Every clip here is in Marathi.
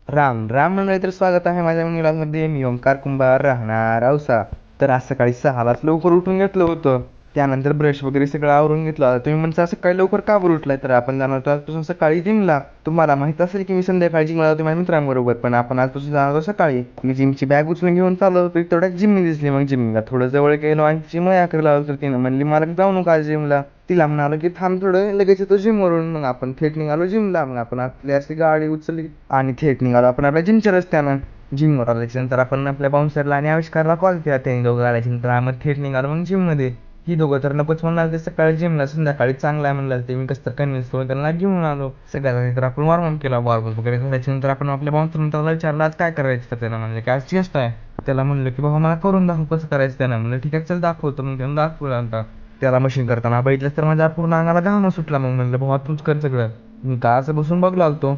राम राम मंडळी, तर स्वागत आहे माझ्या मुलामध्ये. मी ओंकार कुंभार, राहणार औसा. तर आज सकाळी 6लाच लवकर उठून घेतलं होतं. त्यानंतर ब्रश वगैरे सगळं आवरून घेतलं. आता तुम्ही म्हणता सकाळी लवकर का बरं उठलाय, तर आपण जाणार आहोत आजपासून सकाळी जिमला. तुम्हाला माहित असेल की मी संध्याकाळी जिमला जातो माझ्या मित्रांबरोबर, पण आपण आजपासून जाणार आहोत सकाळी. मी जिमची बॅग उचलून घेऊन चाललो होतो, तेवढ्यात जिम दिसली. मग जिमला थोडं जवळ गेलो आणि जिम करायला लावलं, तर तिनं म्हणली मला जाऊ नका जिमला. तिला म्हणालो की थांब थोडं, लगेच येतो जिमवरून. मग आपण थेट निघालो जिमला. मग आपण आपली अशी गाडी उचलली आणि थेट निघालो आपण आपल्या जिमच्या रस्त्यानं. जिमवर आल्याच्या नंतर आपण आपल्या बाउन्सरला आणि आविष्कारला कॉल केला. त्यांनी दोघं आल्याच्या नंतर आम्ही थेट निघालो मग जिममध्ये. ही दोघं तर नकोच म्हणाल ते सकाळी जिमला, संध्याकाळी चांगला आहे म्हणलं. ते मी कसं तर कन्व्हिन्स करून त्यांना घेऊन आलो. सगळ्यात तर आपण वॉर्मअप केला, वॉर्मअप वगैरे झाल्याच्या नंतर आपण आपल्या बाउन्सरला त्याला विचारलं आज काय करायचं तर त्याला म्हणजे काय चेस्ट आहे. त्याला म्हणलं की बाबा मला करून दाखव कसं करायचं. त्यानं म्हणलं ठीक आहे चल दाखवतो. मग त्यानं दाखवलं आता. त्याला मशीन करताना बघितलं तर माझ्या पूर्ण अंगाला घाम सुटला. मग म्हणलं बाबा तूच कर सगळं. मी काय असं बसून बघ लागतो.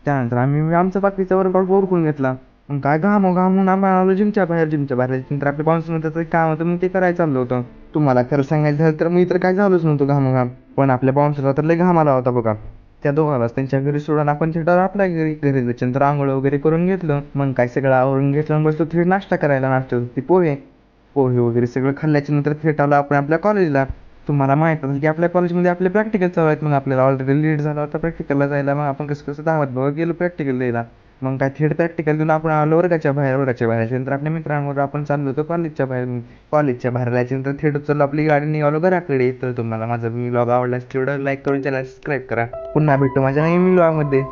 त्यानंतर आम्ही आमचा बाकीचा वर्कआउट ओरकून घेतला. मग काय घामून आम्ही आलो जिमच्या बाहेर नंतर आपल्या बाउन्सरचं काम होतं, मग ते करायला चाललं होतं. तुम्हाला खरं सांगायचं झालं तर मी तर काय झालोच नव्हतो घाम, पण आपल्या बाउन्सरला तर लय घाम आला होता बघा. त्या दोघांनाच त्यांच्या घरी सोडून आपण थिएटर आपल्या घरी त्याच्यानंतर आंघोळ वगैरे करून घेतलं. मग काय सगळं आवरून घेतलं आणि बसलो थेट नाश्ता करायला. नाश्ता होती पोहे. पोहे वगैरे सगळं खाल्ल्याच्या नंतर थेट आलो आपण आपल्या कॉलेजला. तुम्हाला माहीत असेल की आपल्या कॉलेजमध्ये आपले प्रॅक्टिकल चालू आहेत. मग आपल्याला ऑलरेडी लेट झाला होता प्रॅक्टिकलला जायला. मग आपण कसं कसं धावत बघा गेलो प्रॅक्टिकल द्यायला. मग काय थेट प्रॅक्टिकल देऊन आपण आलो वर्गाच्या बाहेर नंतर आपल्या मित्रांवर आपण चाललो होतो कॉलेजच्या बाहेर जायच्यानंतर थेट उचललो आपली गाडी निघालो घराकडे. तर तुम्हाला माझा व्लॉग आवडल्यास तेवढं लाईक करून चॅनल सबस्क्राईब करा. पुन्हा भेटू माझ्या नवीन व्लॉगमध्ये.